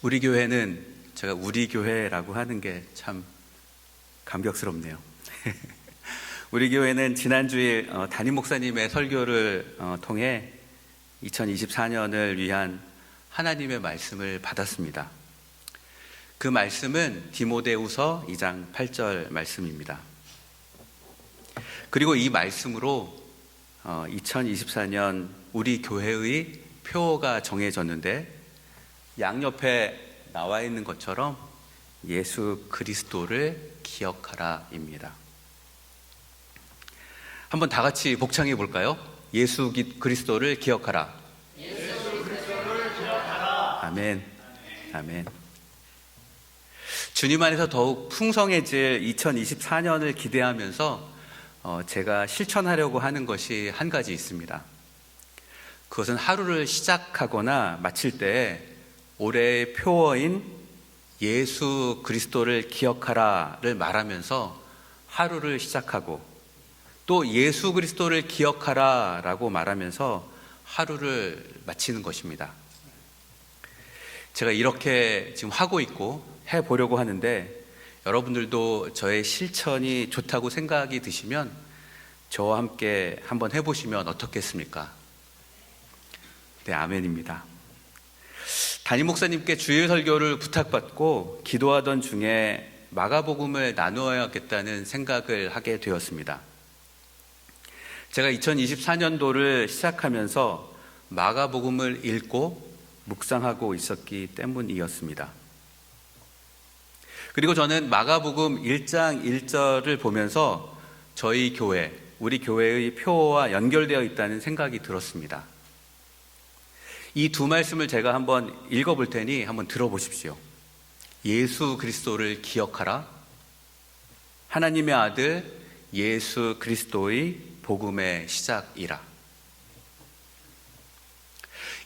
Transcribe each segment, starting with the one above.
우리 교회는 제가 우리 교회라고 하는 게 참 감격스럽네요. 우리 교회는 지난주에 담임 목사님의 설교를 통해 2024년을 위한 하나님의 말씀을 받았습니다. 그 말씀은 디모데후서 2장 8절 말씀입니다. 그리고 이 말씀으로 2024년 우리 교회의 표어가 정해졌는데, 양옆에 나와 있는 것처럼 예수 그리스도를 기억하라입니다. 한번 다 같이 복창해 볼까요? 예수 그리스도를 기억하라. 예수 그리스도를 기억하라. 아멘. 아멘. 주님 안에서 더욱 풍성해질 2024년을 기대하면서 제가 실천하려고 하는 것이 한 가지 있습니다. 그것은 하루를 시작하거나 마칠 때 올해의 표어인 예수 그리스도를 기억하라를 말하면서 하루를 시작하고, 또 예수 그리스도를 기억하라라고 말하면서 하루를 마치는 것입니다. 제가 이렇게 지금 하고 있고 해보려고 하는데, 여러분들도 저의 실천이 좋다고 생각이 드시면 저와 함께 한번 해보시면 어떻겠습니까? 네, 아멘입니다. 담임 목사님께 주일 설교를 부탁받고 기도하던 중에 마가복음을 나누어야겠다는 생각을 하게 되었습니다. 제가 2024년도를 시작하면서 마가복음을 읽고 묵상하고 있었기 때문이었습니다. 그리고 저는 마가복음 1장 1절을 보면서 저희 교회, 우리 교회의 표어와 연결되어 있다는 생각이 들었습니다. 이 두 말씀을 제가 한번 읽어볼 테니 한번 들어보십시오. 예수 그리스도를 기억하라. 하나님의 아들 예수 그리스도의 복음의 시작이라.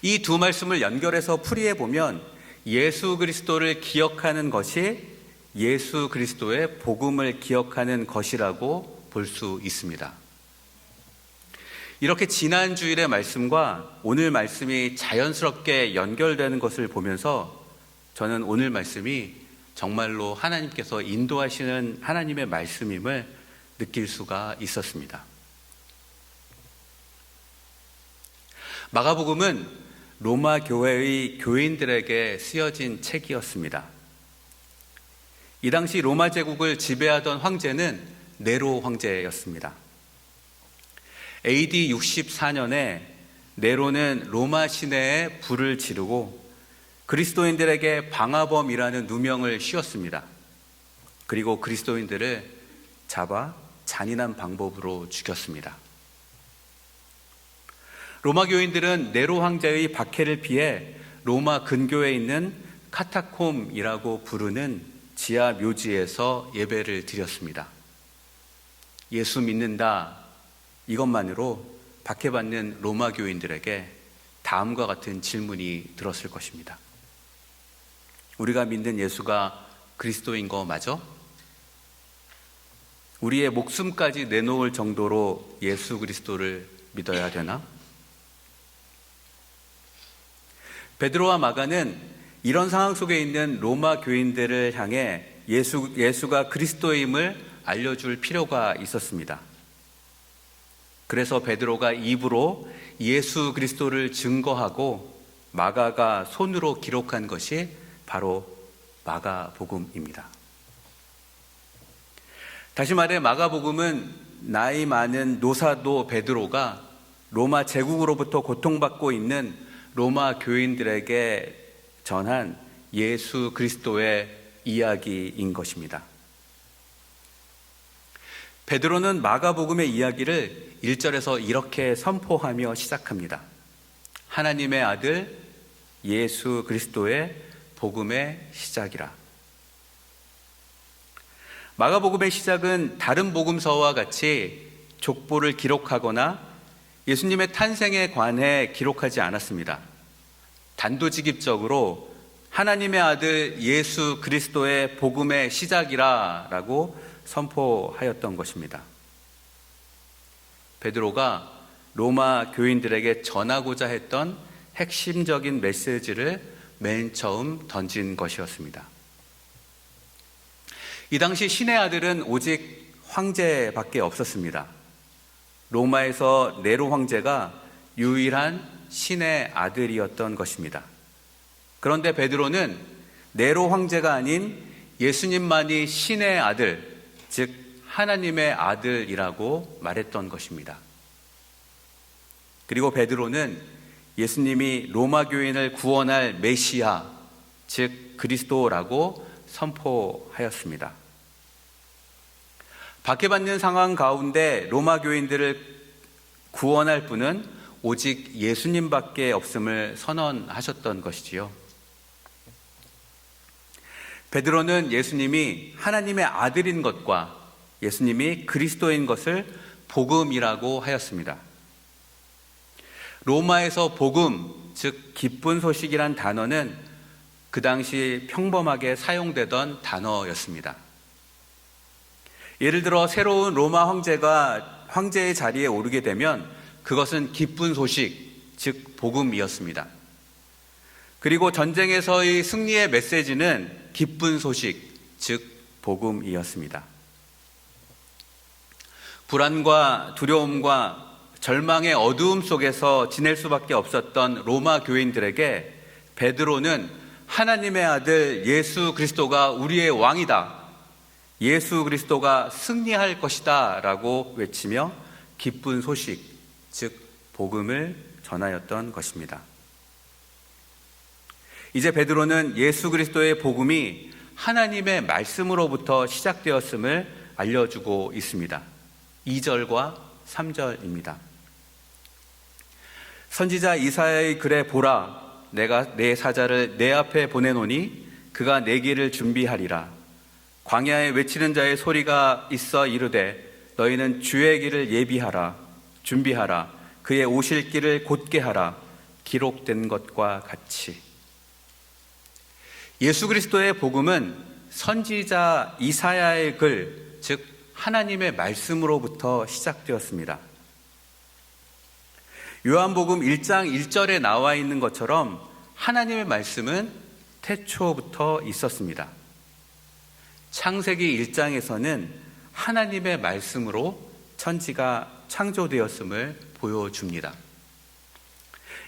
이 두 말씀을 연결해서 풀이해 보면 예수 그리스도를 기억하는 것이 예수 그리스도의 복음을 기억하는 것이라고 볼 수 있습니다. 이렇게 지난 주일의 말씀과 오늘 말씀이 자연스럽게 연결되는 것을 보면서 저는 오늘 말씀이 정말로 하나님께서 인도하시는 하나님의 말씀임을 느낄 수가 있었습니다. 마가복음은 로마 교회의 교인들에게 쓰여진 책이었습니다. 이 당시 로마 제국을 지배하던 황제는 네로 황제였습니다. AD 64년에 네로는 로마 시내에 불을 지르고 그리스도인들에게 방화범이라는 누명을 씌웠습니다. 그리고 그리스도인들을 잡아 잔인한 방법으로 죽였습니다. 로마 교인들은 네로 황제의 박해를 피해 로마 근교에 있는 카타콤이라고 부르는 지하 묘지에서 예배를 드렸습니다. 예수 믿는다, 이것만으로 박해받는 로마 교인들에게 다음과 같은 질문이 들었을 것입니다. 우리가 믿는 예수가 그리스도인 거 맞아? 우리의 목숨까지 내놓을 정도로 예수 그리스도를 믿어야 되나? 베드로와 마가는 이런 상황 속에 있는 로마 교인들을 향해 예수가 그리스도임을 알려줄 필요가 있었습니다. 그래서 베드로가 입으로 예수 그리스도를 증거하고 마가가 손으로 기록한 것이 바로 마가복음입니다. 다시 말해 마가복음은 나이 많은 노사도 베드로가 로마 제국으로부터 고통받고 있는 로마 교인들에게 전한 예수 그리스도의 이야기인 것입니다. 베드로는 마가복음의 이야기를 1절에서 이렇게 선포하며 시작합니다. 하나님의 아들 예수 그리스도의 복음의 시작이라. 마가복음의 시작은 다른 복음서와 같이 족보를 기록하거나 예수님의 탄생에 관해 기록하지 않았습니다. 단도직입적으로 하나님의 아들 예수 그리스도의 복음의 시작이라 라고 선포하였던 것입니다. 베드로가 로마 교인들에게 전하고자 했던 핵심적인 메시지를 맨 처음 던진 것이었습니다. 이 당시 신의 아들은 오직 황제밖에 없었습니다. 로마에서 네로 황제가 유일한 신의 아들이었던 것입니다. 그런데 베드로는 네로 황제가 아닌 예수님만이 신의 아들, 즉 하나님의 아들이라고 말했던 것입니다. 그리고 베드로는 예수님이 로마 교인을 구원할 메시아, 즉 그리스도라고 선포하였습니다. 박해받는 상황 가운데 로마 교인들을 구원할 분은 오직 예수님밖에 없음을 선언하셨던 것이지요. 베드로는 예수님이 하나님의 아들인 것과 예수님이 그리스도인 것을 복음이라고 하였습니다. 로마에서 복음, 즉 기쁜 소식이란 단어는 그 당시 평범하게 사용되던 단어였습니다. 예를 들어 새로운 로마 황제가 황제의 자리에 오르게 되면 그것은 기쁜 소식, 즉 복음이었습니다. 그리고 전쟁에서의 승리의 메시지는 기쁜 소식, 즉 복음이었습니다. 불안과 두려움과 절망의 어두움 속에서 지낼 수밖에 없었던 로마 교인들에게 베드로는 하나님의 아들 예수 그리스도가 우리의 왕이다, 예수 그리스도가 승리할 것이다 라고 외치며 기쁜 소식, 즉 복음을 전하였던 것입니다. 이제 베드로는 예수 그리스도의 복음이 하나님의 말씀으로부터 시작되었음을 알려주고 있습니다. 2절과 3절입니다. 선지자 이사야의 글에 보라, 내가 내 사자를 내 앞에 보내노니 그가 내 길을 준비하리라. 광야에 외치는 자의 소리가 있어 이르되 너희는 주의 길을 예비하라, 준비하라. 그의 오실 길을 곧게 하라. 기록된 것과 같이. 예수 그리스도의 복음은 선지자 이사야의 글, 즉 하나님의 말씀으로부터 시작되었습니다. 요한복음 1장 1절에 나와 있는 것처럼 하나님의 말씀은 태초부터 있었습니다. 창세기 1장에서는 하나님의 말씀으로 천지가 창조되었음을 보여줍니다.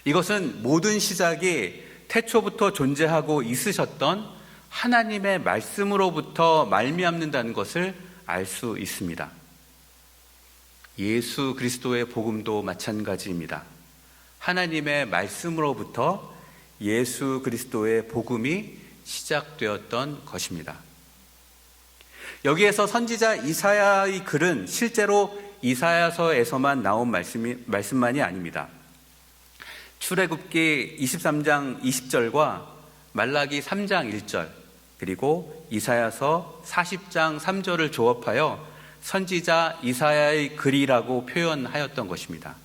이것은 모든 시작이 태초부터 존재하고 있으셨던 하나님의 말씀으로부터 말미암는다는 것을 알 수 있습니다. 예수 그리스도의 복음도 마찬가지입니다. 하나님의 말씀으로부터 예수 그리스도의 복음이 시작되었던 것입니다. 여기에서 선지자 이사야의 글은 실제로 이사야서에서만 나온 말씀만이 아닙니다. 출애굽기 23장 20절과 말라기 3장 1절, 그리고 이사야서 40장 3절을 조합하여 선지자 이사야의 글이라고 표현하였던 것입니다.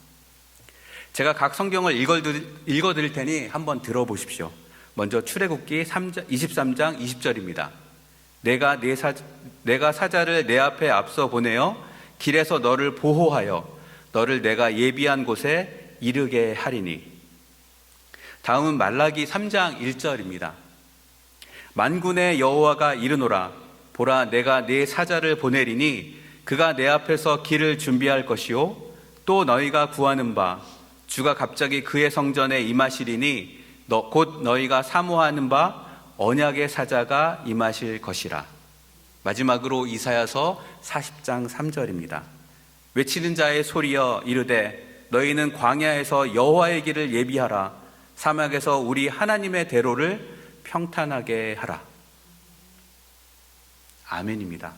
제가 각 성경을 읽어드릴 테니 한번 들어보십시오. 먼저 출애굽기 23장 20절입니다. 내가 사자를 내 앞에 앞서 보내어 길에서 너를 보호하여 너를 내가 예비한 곳에 이르게 하리니. 다음은 말라기 3장 1절입니다. 만군의 여호와가 이르노라. 보라, 내가 네 사자를 보내리니 그가 내 앞에서 길을 준비할 것이요 또 너희가 구하는 바 주가 갑자기 그의 성전에 임하시리니 곧 너희가 사모하는 바 언약의 사자가 임하실 것이라. 마지막으로 이사야서 40장 3절입니다. 외치는 자의 소리여 이르되 너희는 광야에서 여호와의 길을 예비하라. 사막에서 우리 하나님의 대로를 평탄하게 하라. 아멘입니다.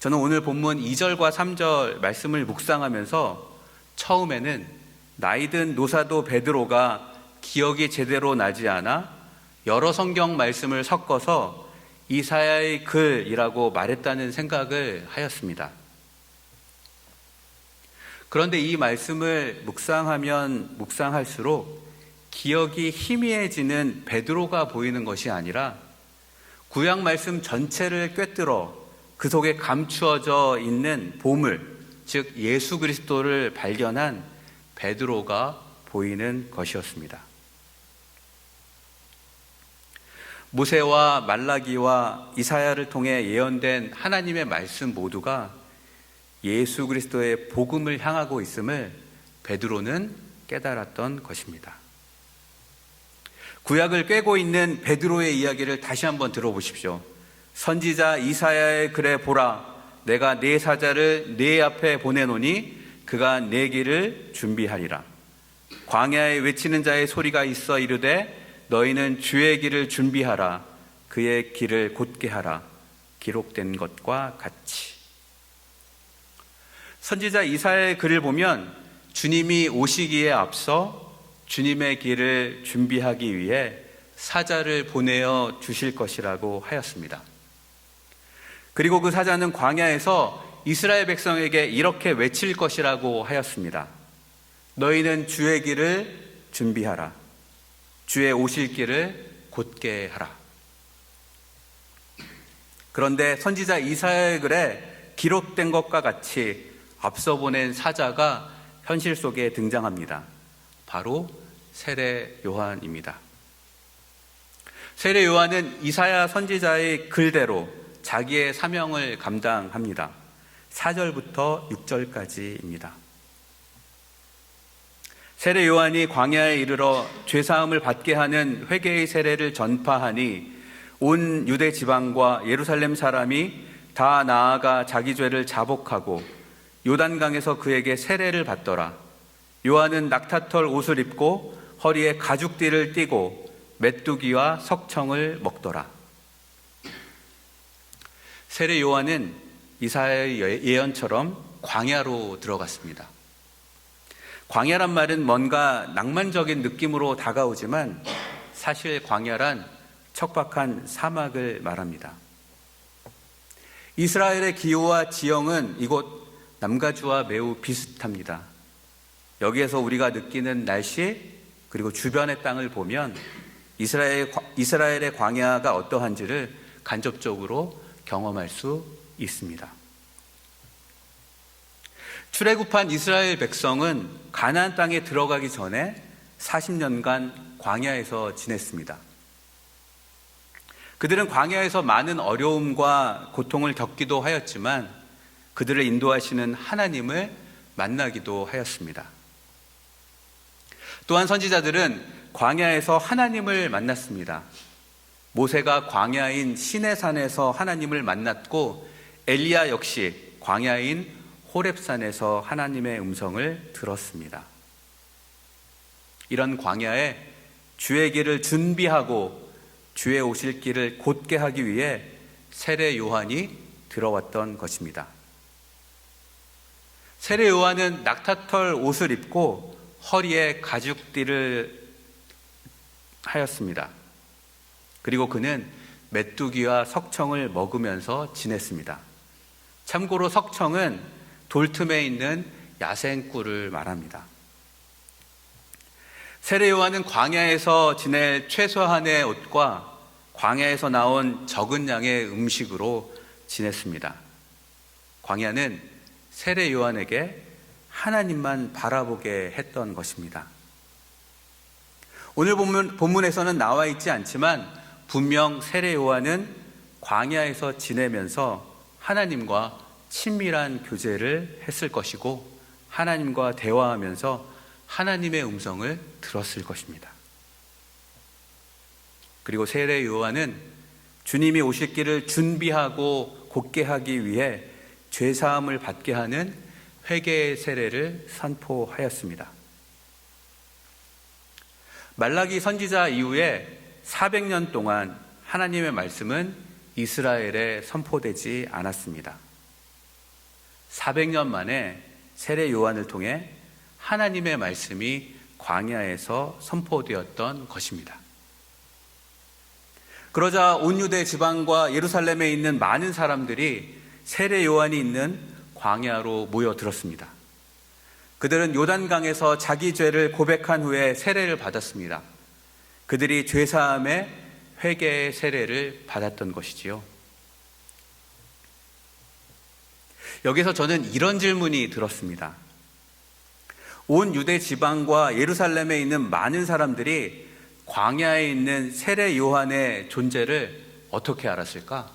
저는 오늘 본문 2절과 3절 말씀을 묵상하면서 처음에는 나이든 노사도 베드로가 기억이 제대로 나지 않아 여러 성경 말씀을 섞어서 이사야의 글이라고 말했다는 생각을 하였습니다. 그런데 이 말씀을 묵상하면 묵상할수록 기억이 희미해지는 베드로가 보이는 것이 아니라 구약 말씀 전체를 꿰뚫어 그 속에 감추어져 있는 보물, 즉 예수 그리스도를 발견한 베드로가 보이는 것이었습니다. 모세와 말라기와 이사야를 통해 예언된 하나님의 말씀 모두가 예수 그리스도의 복음을 향하고 있음을 베드로는 깨달았던 것입니다. 구약을 꿰고 있는 베드로의 이야기를 다시 한번 들어보십시오. 선지자 이사야의 글에 보라, 내가 네 사자를 네 앞에 보내노니 그가 네 길을 준비하리라. 광야에 외치는 자의 소리가 있어 이르되 너희는 주의 길을 준비하라. 그의 길을 곧게 하라. 기록된 것과 같이. 선지자 이사야의 글을 보면 주님이 오시기에 앞서 주님의 길을 준비하기 위해 사자를 보내어 주실 것이라고 하였습니다. 그리고 그 사자는 광야에서 이스라엘 백성에게 이렇게 외칠 것이라고 하였습니다. 너희는 주의 길을 준비하라. 주의 오실 길을 곧게 하라. 그런데 선지자 이사야의 글에 기록된 것과 같이 앞서 보낸 사자가 현실 속에 등장합니다. 바로 세례 요한입니다. 세례 요한은 이사야 선지자의 글대로 자기의 사명을 감당합니다. 4절부터 6절까지입니다. 세례 요한이 광야에 이르러 죄사함을 받게 하는 회개의 세례를 전파하니 온 유대 지방과 예루살렘 사람이 다 나아가 자기 죄를 자복하고 요단강에서 그에게 세례를 받더라. 요한은 낙타털 옷을 입고 허리에 가죽띠를 띠고 메뚜기와 석청을 먹더라. 세례 요한은 이사야의 예언처럼 광야로 들어갔습니다. 광야란 말은 뭔가 낭만적인 느낌으로 다가오지만 사실 광야란 척박한 사막을 말합니다. 이스라엘의 기후와 지형은 이곳 남가주와 매우 비슷합니다. 여기에서 우리가 느끼는 날씨 그리고 주변의 땅을 보면 이스라엘의 광야가 어떠한지를 간접적으로 경험할 수 있습니다. 출애굽한 이스라엘 백성은 가나안 땅에 들어가기 전에 40년간 광야에서 지냈습니다. 그들은 광야에서 많은 어려움과 고통을 겪기도 하였지만 그들을 인도하시는 하나님을 만나기도 하였습니다. 또한 선지자들은 광야에서 하나님을 만났습니다. 모세가 광야인 시내산에서 하나님을 만났고 엘리야 역시 광야인 호렙산에서 하나님의 음성을 들었습니다. 이런 광야에 주의 길을 준비하고 주의 오실 길을 곧게 하기 위해 세례 요한이 들어왔던 것입니다. 세례 요한은 낙타털 옷을 입고 허리에 가죽띠를 하였습니다. 그리고 그는 메뚜기와 석청을 먹으면서 지냈습니다. 참고로 석청은 돌틈에 있는 야생꿀을 말합니다. 세례 요한은 광야에서 지낼 최소한의 옷과 광야에서 나온 적은 양의 음식으로 지냈습니다. 광야는 세례 요한에게 하나님만 바라보게 했던 것입니다. 오늘 본문에서는 나와 있지 않지만 분명 세례 요한은 광야에서 지내면서 하나님과 친밀한 교제를 했을 것이고 하나님과 대화하면서 하나님의 음성을 들었을 것입니다. 그리고 세례 요한은 주님이 오실 길을 준비하고 곧게 하기 위해 죄사함을 받게 하는 회개의 세례를 선포하였습니다. 말라기 선지자 이후에 400년 동안 하나님의 말씀은 이스라엘에 선포되지 않았습니다. 400년 만에 세례 요한을 통해 하나님의 말씀이 광야에서 선포되었던 것입니다. 그러자 온 유대 지방과 예루살렘에 있는 많은 사람들이 세례 요한이 있는 광야로 모여들었습니다. 그들은 요단강에서 자기 죄를 고백한 후에 세례를 받았습니다. 그들이 죄사함의 회개의 세례를 받았던 것이지요. 여기서 저는 이런 질문이 들었습니다. 온 유대 지방과 예루살렘에 있는 많은 사람들이 광야에 있는 세례 요한의 존재를 어떻게 알았을까?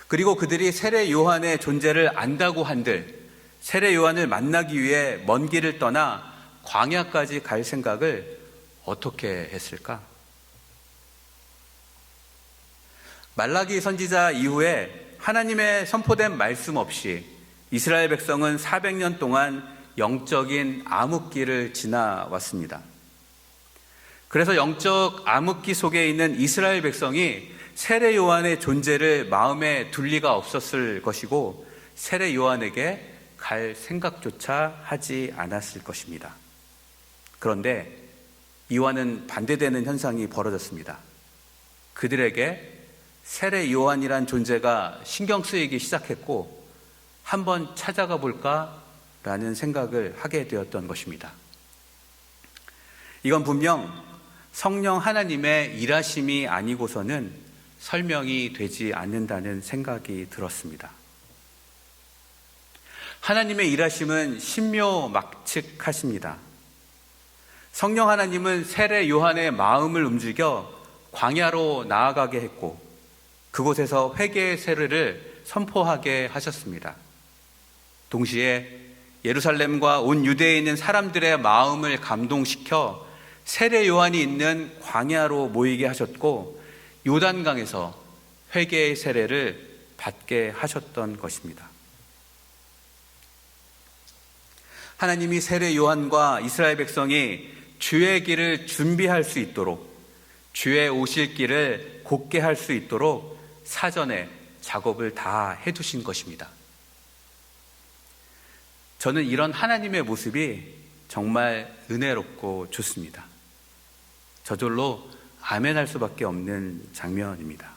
그리고 그들이 세례 요한의 존재를 안다고 한들 세례 요한을 만나기 위해 먼 길을 떠나 광야까지 갈 생각을 어떻게 했을까? 말라기 선지자 이후에 하나님의 선포된 말씀 없이 이스라엘 백성은 400년 동안 영적인 암흑기를 지나왔습니다. 그래서 영적 암흑기 속에 있는 이스라엘 백성이 세례 요한의 존재를 마음에 둘 리가 없었을 것이고 세례 요한에게 갈 생각조차 하지 않았을 것입니다. 그런데 이와는 반대되는 현상이 벌어졌습니다. 그들에게 세례 요한이란 존재가 신경 쓰이기 시작했고 한번 찾아가 볼까라는 생각을 하게 되었던 것입니다. 이건 분명 성령 하나님의 일하심이 아니고서는 설명이 되지 않는다는 생각이 들었습니다. 하나님의 일하심은 신묘막측하십니다. 성령 하나님은 세례 요한의 마음을 움직여 광야로 나아가게 했고 그곳에서 회개의 세례를 선포하게 하셨습니다. 동시에 예루살렘과 온 유대에 있는 사람들의 마음을 감동시켜 세례 요한이 있는 광야로 모이게 하셨고 요단강에서 회개의 세례를 받게 하셨던 것입니다. 하나님이 세례 요한과 이스라엘 백성이 주의 길을 준비할 수 있도록 주의 오실 길을 곧게 할 수 있도록 사전에 작업을 다 해두신 것입니다. 저는 이런 하나님의 모습이 정말 은혜롭고 좋습니다. 저절로 아멘할 수밖에 없는 장면입니다.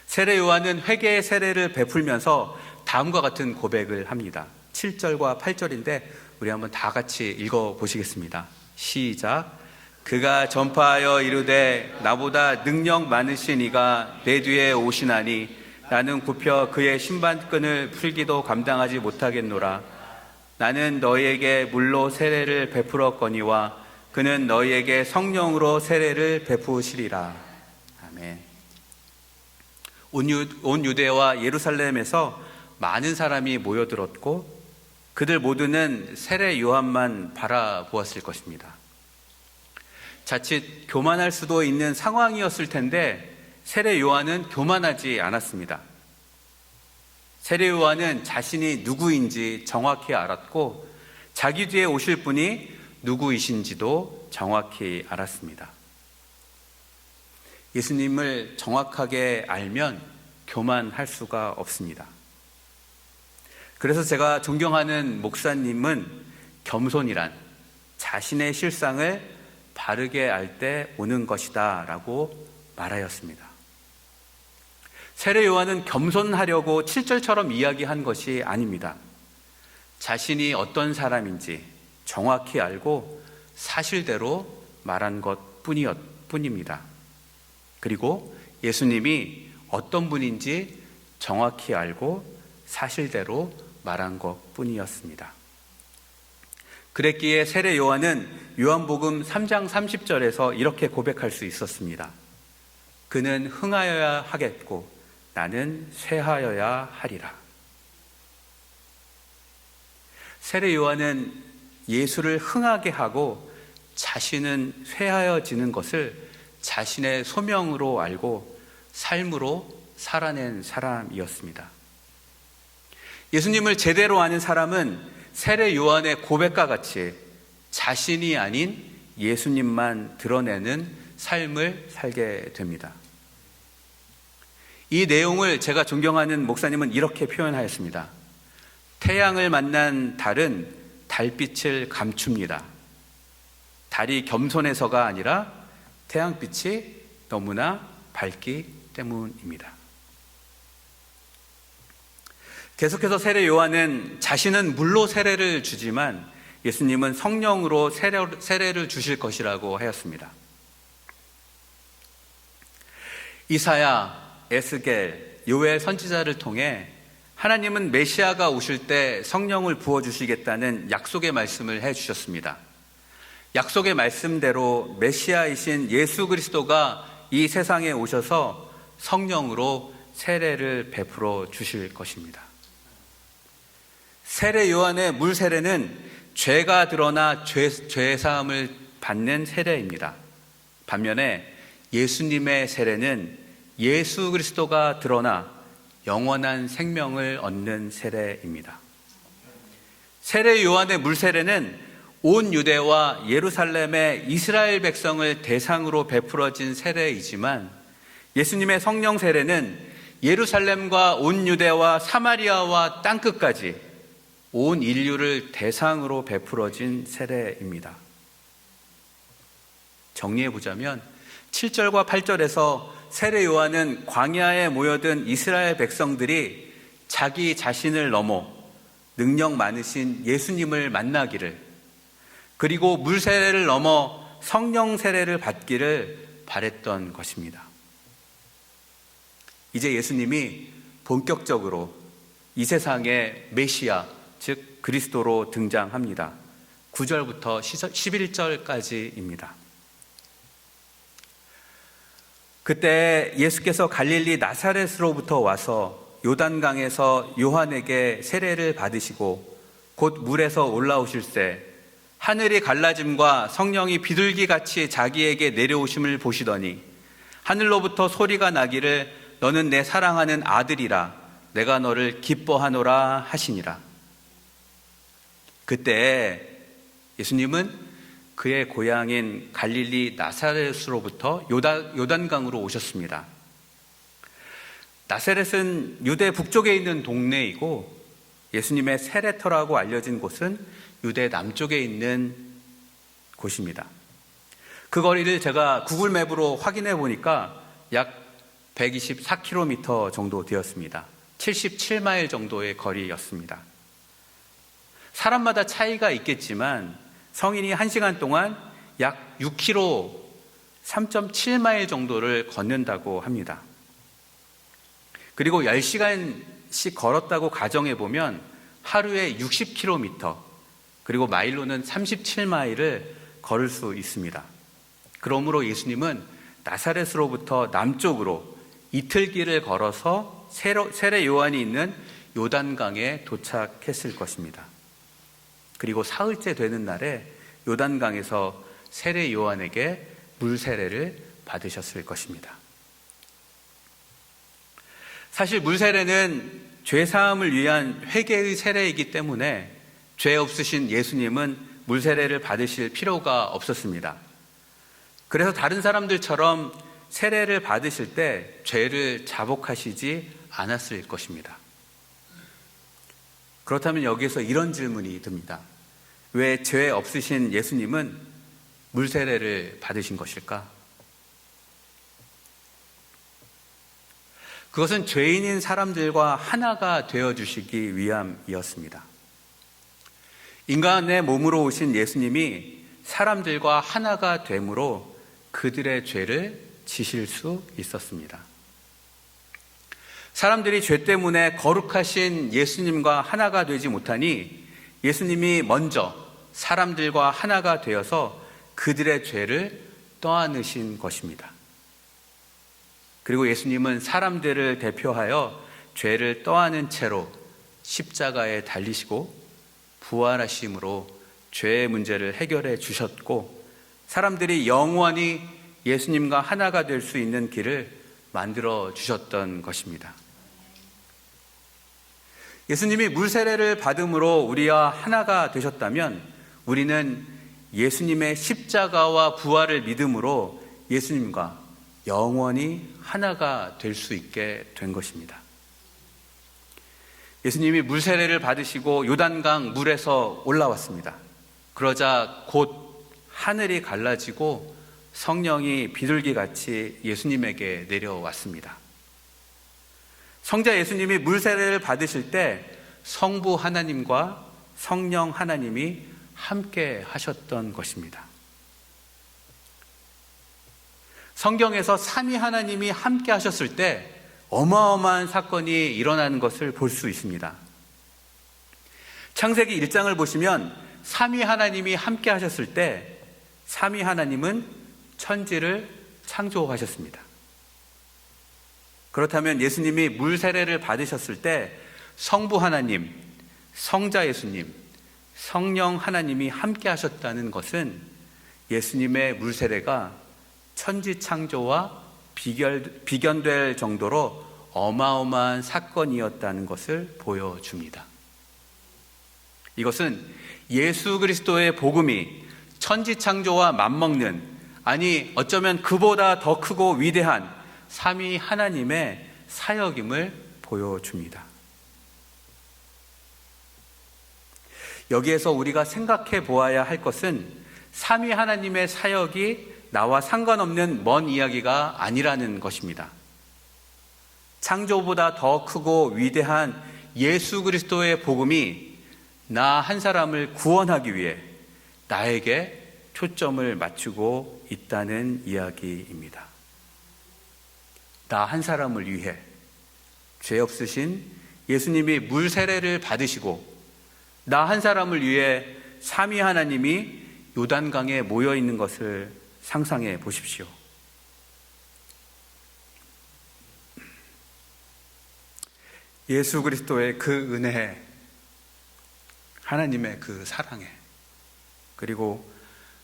세례 요한은 회개의 세례를 베풀면서 다음과 같은 고백을 합니다. 7절과 8절인데 우리 한번 다 같이 읽어보시겠습니다. 시작. 그가 전파하여 이르되 나보다 능력 많으신 이가 내 뒤에 오시나니 나는 굽혀 그의 신발끈을 풀기도 감당하지 못하겠노라. 나는 너희에게 물로 세례를 베풀었거니와 그는 너희에게 성령으로 세례를 베푸시리라. 아멘. 온 유대와 예루살렘에서 많은 사람이 모여들었고 그들 모두는 세례 요한만 바라보았을 것입니다. 자칫 교만할 수도 있는 상황이었을 텐데 세례 요한은 교만하지 않았습니다. 세례 요한은 자신이 누구인지 정확히 알았고 자기 뒤에 오실 분이 누구이신지도 정확히 알았습니다. 예수님을 정확하게 알면 교만할 수가 없습니다. 그래서 제가 존경하는 목사님은 겸손이란 자신의 실상을 바르게 알 때 오는 것이다 라고 말하였습니다. 세례 요한은 겸손하려고 7절처럼 이야기한 것이 아닙니다. 자신이 어떤 사람인지 정확히 알고 사실대로 말한 것 뿐입니다. 그리고 예수님이 어떤 분인지 정확히 알고 사실대로 말한 것 뿐이었습니다. 그랬기에 세례 요한은 요한복음 3장 30절에서 이렇게 고백할 수 있었습니다. 그는 흥하여야 하겠고 나는 쇠하여야 하리라. 세례 요한은 예수를 흥하게 하고 자신은 쇠하여지는 것을 자신의 소명으로 알고 삶으로 살아낸 사람이었습니다. 예수님을 제대로 아는 사람은 세례 요한의 고백과 같이 자신이 아닌 예수님만 드러내는 삶을 살게 됩니다. 이 내용을 제가 존경하는 목사님은 이렇게 표현하였습니다. 태양을 만난 달은 달빛을 감춥니다. 달이 겸손해서가 아니라 태양빛이 너무나 밝기 때문입니다. 계속해서 세례 요한은 자신은 물로 세례를 주지만 예수님은 성령으로 세례를 주실 것이라고 하였습니다. 이사야, 에스겔, 요엘 선지자를 통해 하나님은 메시아가 오실 때 성령을 부어주시겠다는 약속의 말씀을 해주셨습니다. 약속의 말씀대로 메시아이신 예수 그리스도가 이 세상에 오셔서 성령으로 세례를 베풀어 주실 것입니다. 세례 요한의 물 세례는 죄가 드러나 죄 사함을 받는 세례입니다. 반면에 예수님의 세례는 예수 그리스도가 드러나 영원한 생명을 얻는 세례입니다. 세례 요한의 물 세례는 온 유대와 예루살렘의 이스라엘 백성을 대상으로 베풀어진 세례이지만 예수님의 성령 세례는 예루살렘과 온 유대와 사마리아와 땅끝까지 온 인류를 대상으로 베풀어진 세례입니다. 정리해보자면 7절과 8절에서 세례 요한은 광야에 모여든 이스라엘 백성들이 자기 자신을 넘어 능력 많으신 예수님을 만나기를, 그리고 물 세례를 넘어 성령 세례를 받기를 바랬던 것입니다. 이제 예수님이 본격적으로 이 세상의 메시아, 즉 그리스도로 등장합니다. 9절부터 11절까지입니다. 그때 예수께서 갈릴리 나사렛으로부터 와서 요단강에서 요한에게 세례를 받으시고 곧 물에서 올라오실새 하늘이 갈라짐과 성령이 비둘기같이 자기에게 내려오심을 보시더니 하늘로부터 소리가 나기를 너는 내 사랑하는 아들이라 내가 너를 기뻐하노라 하시니라. 그때 예수님은 그의 고향인 갈릴리 나사렛으로부터 요단강으로 오셨습니다. 나사렛은 유대 북쪽에 있는 동네이고 예수님의 세례터라고 알려진 곳은 유대 남쪽에 있는 곳입니다. 그 거리를 제가 구글 맵으로 확인해 보니까 약 124km 정도 되었습니다. 77마일 정도의 거리였습니다. 사람마다 차이가 있겠지만 성인이 1시간 동안 약 6km, 3.7마일 정도를 걷는다고 합니다. 그리고 10시간씩 걸었다고 가정해 보면 하루에 60km, 그리고 마일로는 37마일을 걸을 수 있습니다. 그러므로 예수님은 나사렛으로부터 남쪽으로 이틀길을 걸어서 세례 요한이 있는 요단강에 도착했을 것입니다. 그리고 사흘째 되는 날에 요단강에서 세례 요한에게 물 세례를 받으셨을 것입니다. 사실 물 세례는 죄 사함을 위한 회개의 세례이기 때문에 죄 없으신 예수님은 물 세례를 받으실 필요가 없었습니다. 그래서 다른 사람들처럼 세례를 받으실 때 죄를 자복하시지 않았을 것입니다. 그렇다면 여기에서 이런 질문이 듭니다. 왜 죄 없으신 예수님은 물 세례를 받으신 것일까? 그것은 죄인인 사람들과 하나가 되어주시기 위함이었습니다. 인간의 몸으로 오신 예수님이 사람들과 하나가 됨으로 그들의 죄를 지실 수 있었습니다. 사람들이 죄 때문에 거룩하신 예수님과 하나가 되지 못하니 예수님이 먼저 사람들과 하나가 되어서 그들의 죄를 떠안으신 것입니다. 그리고 예수님은 사람들을 대표하여 죄를 떠안은 채로 십자가에 달리시고 부활하심으로 죄의 문제를 해결해 주셨고 사람들이 영원히 예수님과 하나가 될 수 있는 길을 만들어 주셨던 것입니다. 예수님이 물 세례를 받음으로 우리와 하나가 되셨다면 우리는 예수님의 십자가와 부활을 믿음으로 예수님과 영원히 하나가 될 수 있게 된 것입니다. 예수님이 물 세례를 받으시고 요단강 물에서 올라왔습니다. 그러자 곧 하늘이 갈라지고 성령이 비둘기같이 예수님에게 내려왔습니다. 성자 예수님이 물 세례를 받으실 때 성부 하나님과 성령 하나님이 함께 하셨던 것입니다. 성경에서 삼위 하나님이 함께 하셨을 때 어마어마한 사건이 일어나는 것을 볼 수 있습니다. 창세기 1장을 보시면 삼위 하나님이 함께 하셨을 때 삼위 하나님은 천지를 창조하셨습니다. 그렇다면 예수님이 물 세례를 받으셨을 때 성부 하나님, 성자 예수님, 성령 하나님이 함께 하셨다는 것은 예수님의 물 세례가 천지 창조와 비견될 정도로 어마어마한 사건이었다는 것을 보여줍니다. 이것은 예수 그리스도의 복음이 천지 창조와 맞먹는, 아니 어쩌면 그보다 더 크고 위대한 삼위 하나님의 사역임을 보여줍니다. 여기에서 우리가 생각해 보아야 할 것은 삼위 하나님의 사역이 나와 상관없는 먼 이야기가 아니라는 것입니다. 창조보다 더 크고 위대한 예수 그리스도의 복음이 나 한 사람을 구원하기 위해 나에게 초점을 맞추고 있다는 이야기입니다. 나 한 사람을 위해 죄 없으신 예수님이 물 세례를 받으시고 나 한 사람을 위해 삼위 하나님이 요단강에 모여 있는 것을 상상해 보십시오. 예수 그리스도의 그 은혜에, 하나님의 그 사랑에, 그리고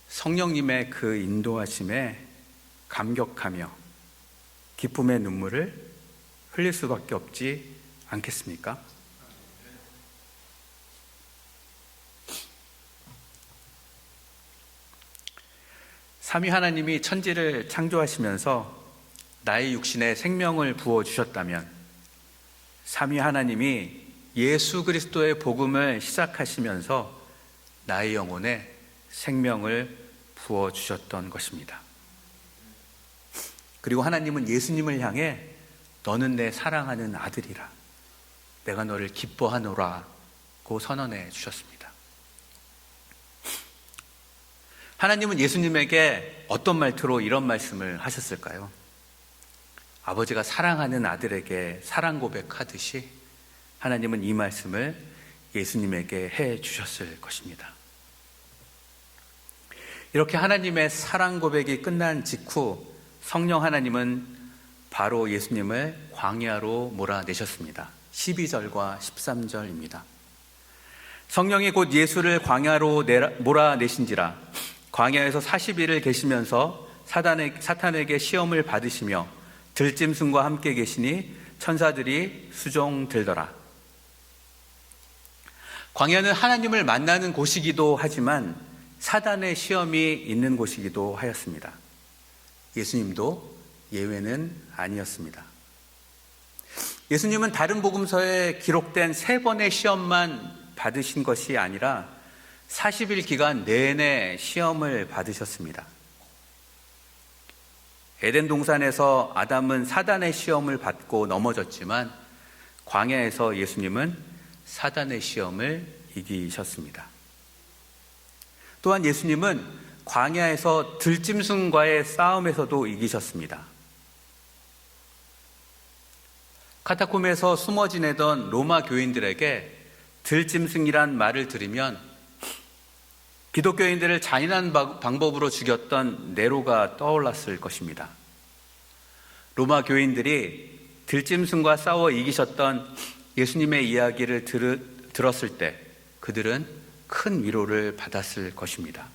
성령님의 그 인도하심에 감격하며 기쁨의 눈물을 흘릴 수밖에 없지 않겠습니까? 삼위 하나님이 천지를 창조하시면서 나의 육신에 생명을 부어주셨다면 삼위 하나님이 예수 그리스도의 복음을 시작하시면서 나의 영혼에 생명을 부어주셨던 것입니다. 그리고 하나님은 예수님을 향해 너는 내 사랑하는 아들이라, 내가 너를 기뻐하노라고 선언해 주셨습니다. 하나님은 예수님에게 어떤 말투로 이런 말씀을 하셨을까요? 아버지가 사랑하는 아들에게 사랑 고백하듯이 하나님은 이 말씀을 예수님에게 해 주셨을 것입니다. 이렇게 하나님의 사랑 고백이 끝난 직후 성령 하나님은 바로 예수님을 광야로 몰아내셨습니다. 12절과 13절입니다. 성령이 곧 예수를 광야로 몰아내신지라 광야에서 40일을 계시면서 사탄에게 시험을 받으시며 들짐승과 함께 계시니 천사들이 수종 들더라. 광야는 하나님을 만나는 곳이기도 하지만 사단의 시험이 있는 곳이기도 하였습니다. 예수님도 예외는 아니었습니다. 예수님은 다른 복음서에 기록된 3번의 시험만 받으신 것이 아니라 40일 기간 내내 시험을 받으셨습니다. 에덴 동산에서 아담은 사단의 시험을 받고 넘어졌지만 광야에서 예수님은 사단의 시험을 이기셨습니다. 또한 예수님은 광야에서 들짐승과의 싸움에서도 이기셨습니다. 카타콤에서 숨어 지내던 로마 교인들에게 들짐승이란 말을 들으면 기독교인들을 잔인한 방법으로 죽였던 네로가 떠올랐을 것입니다. 로마 교인들이 들짐승과 싸워 이기셨던 예수님의 이야기를 들었을 때 그들은 큰 위로를 받았을 것입니다.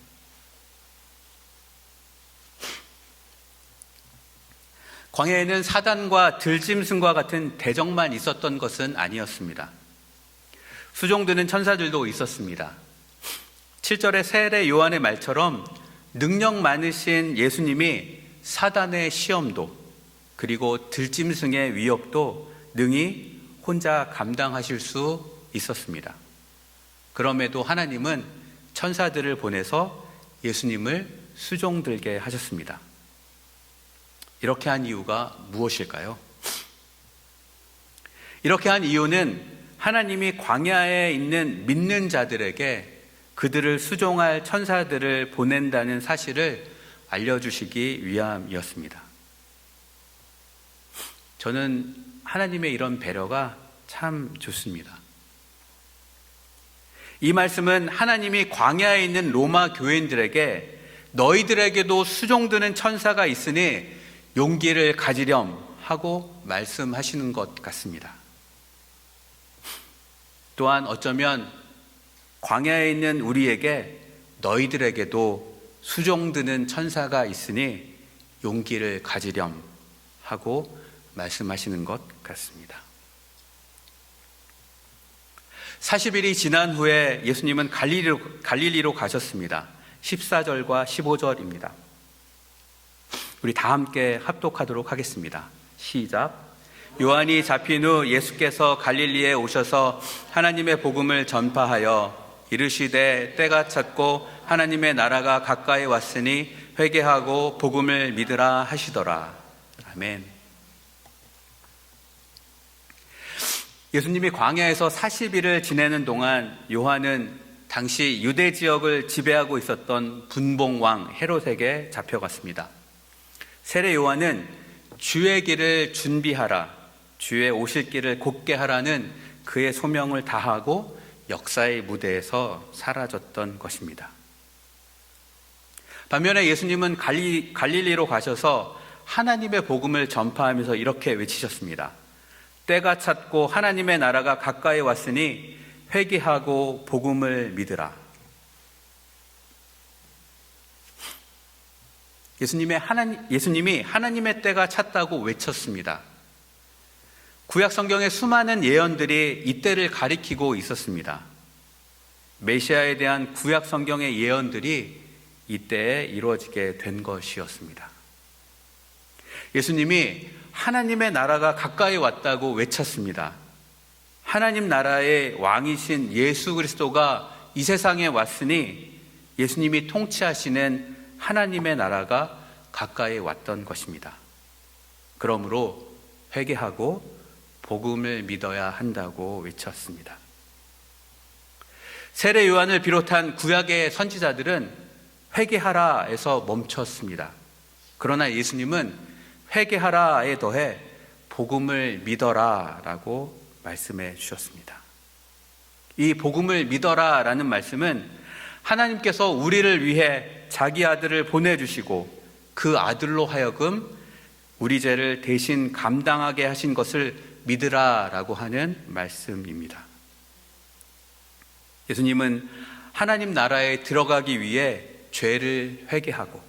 광야에는 사단과 들짐승과 같은 대적만 있었던 것은 아니었습니다. 수종드는 천사들도 있었습니다. 7절의 세례 요한의 말처럼 능력 많으신 예수님이 사단의 시험도 그리고 들짐승의 위협도 능히 혼자 감당하실 수 있었습니다. 그럼에도 하나님은 천사들을 보내서 예수님을 수종들게 하셨습니다. 이렇게 한 이유가 무엇일까요? 이렇게 한 이유는 하나님이 광야에 있는 믿는 자들에게 그들을 수종할 천사들을 보낸다는 사실을 알려주시기 위함이었습니다. 저는 하나님의 이런 배려가 참 좋습니다. 이 말씀은 하나님이 광야에 있는 로마 교인들에게 너희들에게도 수종드는 천사가 있으니 용기를 가지렴 하고 말씀하시는 것 같습니다. 또한 어쩌면 광야에 있는 우리에게 너희들에게도 수종드는 천사가 있으니 용기를 가지렴 하고 말씀하시는 것 같습니다. 40일이 지난 후에 예수님은 갈릴리로 가셨습니다. 14절과 15절입니다. 우리 다 함께 합독하도록 하겠습니다. 시작. 요한이 잡힌 후 예수께서 갈릴리에 오셔서 하나님의 복음을 전파하여 이르시되 때가 찼고 하나님의 나라가 가까이 왔으니 회개하고 복음을 믿으라 하시더라. 아멘. 예수님이 광야에서 40일을 지내는 동안 요한은 당시 유대 지역을 지배하고 있었던 분봉왕 헤롯에게 잡혀갔습니다. 세례 요한은 주의 길을 준비하라, 주의 오실 길을 곧게 하라는 그의 소명을 다하고 역사의 무대에서 사라졌던 것입니다. 반면에 예수님은 갈릴리로 가셔서 하나님의 복음을 전파하면서 이렇게 외치셨습니다. 때가 찼고 하나님의 나라가 가까이 왔으니 회개하고 복음을 믿으라. 예수님이 하나님의 때가 찼다고 외쳤습니다. 구약 성경의 수많은 예언들이 이 때를 가리키고 있었습니다. 메시아에 대한 구약 성경의 예언들이 이때에 이루어지게 된 것이었습니다. 예수님이 하나님의 나라가 가까이 왔다고 외쳤습니다. 하나님 나라의 왕이신 예수 그리스도가 이 세상에 왔으니 예수님이 통치하시는 하나님의 나라가 가까이 왔던 것입니다. 그러므로 회개하고 복음을 믿어야 한다고 외쳤습니다. 세례 요한을 비롯한 구약의 선지자들은 회개하라에서 멈췄습니다. 그러나 예수님은 회개하라에 더해 복음을 믿어라라고 말씀해 주셨습니다. 이 복음을 믿어라라는 말씀은 하나님께서 우리를 위해 자기 아들을 보내주시고 그 아들로 하여금 우리 죄를 대신 감당하게 하신 것을 믿으라라고 하는 말씀입니다. 예수님은 하나님 나라에 들어가기 위해 죄를 회개하고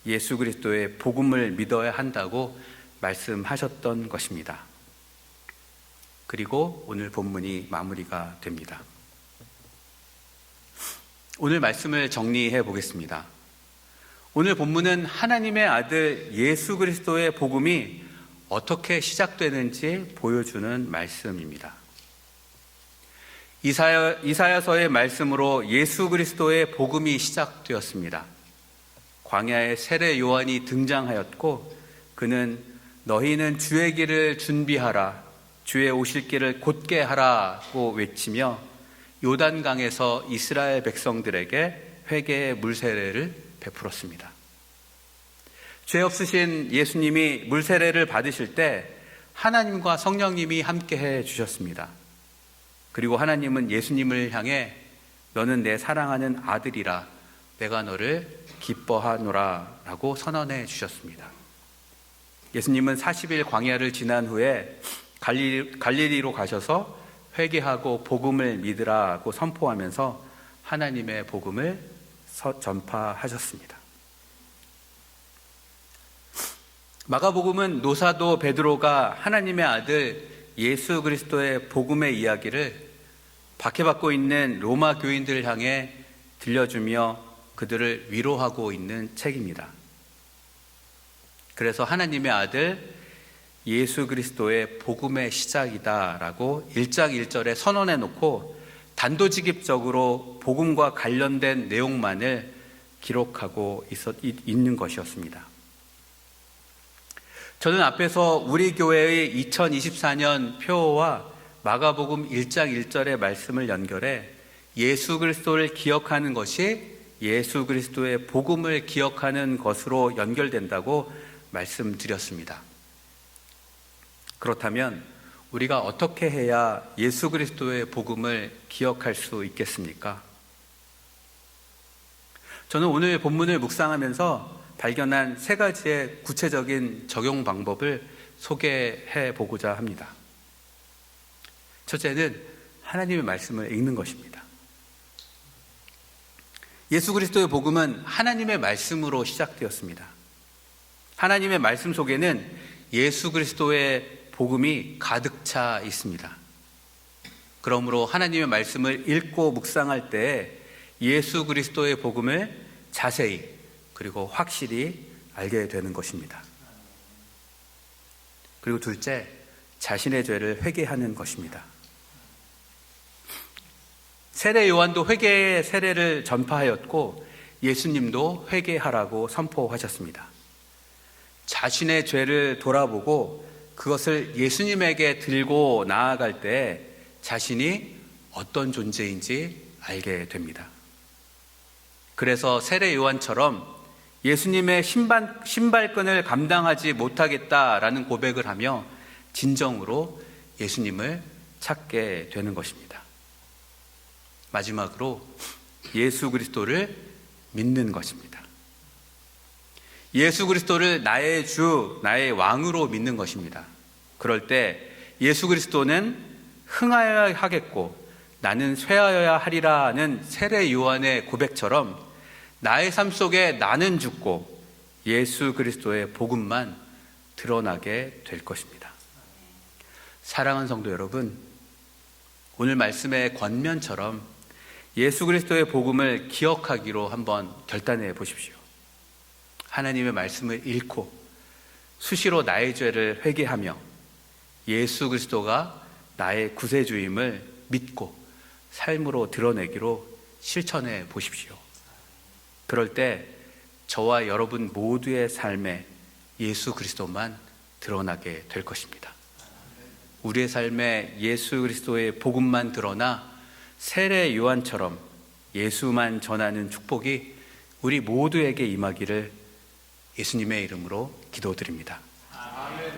예수 그리스도의 복음을 믿어야 한다고 말씀하셨던 것입니다. 그리고 오늘 본문이 마무리가 됩니다. 오늘 말씀을 정리해 보겠습니다. 오늘 본문은 하나님의 아들 예수 그리스도의 복음이 어떻게 시작되는지 보여주는 말씀입니다. 이사야서의 말씀으로 예수 그리스도의 복음이 시작되었습니다. 광야에 세례 요한이 등장하였고 그는 너희는 주의 길을 준비하라, 주의 오실 길을 곧게 하라고 외치며 요단강에서 이스라엘 백성들에게 회개의 물세례를 베풀었습니다. 죄 없으신 예수님이 물세례를 받으실 때 하나님과 성령님이 함께해 주셨습니다. 그리고 하나님은 예수님을 향해 너는 내 사랑하는 아들이라 내가 너를 기뻐하노라 라고 선언해 주셨습니다. 예수님은 40일 광야를 지난 후에 갈릴리로 가셔서 회개하고 복음을 믿으라고 선포하면서 하나님의 복음을 전파하셨습니다. 마가복음은 노사도 베드로가 하나님의 아들 예수 그리스도의 복음의 이야기를 박해받고 있는 로마 교인들을 향해 들려주며 그들을 위로하고 있는 책입니다. 그래서 하나님의 아들 예수 그리스도의 복음의 시작이다라고 1장 1절에 선언해 놓고 단도직입적으로 복음과 관련된 내용만을 기록하고 있는 것이었습니다. 저는 앞에서 우리 교회의 2024년 표어와 마가복음 1장 1절의 말씀을 연결해 예수 그리스도를 기억하는 것이 예수 그리스도의 복음을 기억하는 것으로 연결된다고 말씀드렸습니다. 그렇다면 우리가 어떻게 해야 예수 그리스도의 복음을 기억할 수 있겠습니까? 저는 오늘 본문을 묵상하면서 발견한 세 가지의 구체적인 적용 방법을 소개해 보고자 합니다. 첫째는 하나님의 말씀을 읽는 것입니다. 예수 그리스도의 복음은 하나님의 말씀으로 시작되었습니다. 하나님의 말씀 속에는 예수 그리스도의 복음이 가득 차 있습니다. 그러므로 하나님의 말씀을 읽고 묵상할 때 예수 그리스도의 복음을 자세히 그리고 확실히 알게 되는 것입니다. 그리고 둘째, 자신의 죄를 회개하는 것입니다. 세례 요한도 회개의 세례를 전파하였고 예수님도 회개하라고 선포하셨습니다. 자신의 죄를 돌아보고 그것을 예수님에게 들고 나아갈 때 자신이 어떤 존재인지 알게 됩니다. 그래서 세례 요한처럼 예수님의 신발끈을 감당하지 못하겠다라는 고백을 하며 진정으로 예수님을 찾게 되는 것입니다. 마지막으로 예수 그리스도를 믿는 것입니다. 예수 그리스도를 나의 주, 나의 왕으로 믿는 것입니다. 그럴 때 예수 그리스도는 흥하여야 하겠고 나는 쇠하여야 하리라는 세례 요한의 고백처럼 나의 삶 속에 나는 죽고 예수 그리스도의 복음만 드러나게 될 것입니다. 사랑하는 성도 여러분, 오늘 말씀의 권면처럼 예수 그리스도의 복음을 기억하기로 한번 결단해 보십시오. 하나님의 말씀을 읽고 수시로 나의 죄를 회개하며 예수 그리스도가 나의 구세주임을 믿고 삶으로 드러내기로 실천해 보십시오. 그럴 때 저와 여러분 모두의 삶에 예수 그리스도만 드러나게 될 것입니다. 우리의 삶에 예수 그리스도의 복음만 드러나 세례 요한처럼 예수만 전하는 축복이 우리 모두에게 임하기를 예수님의 이름으로 기도드립니다.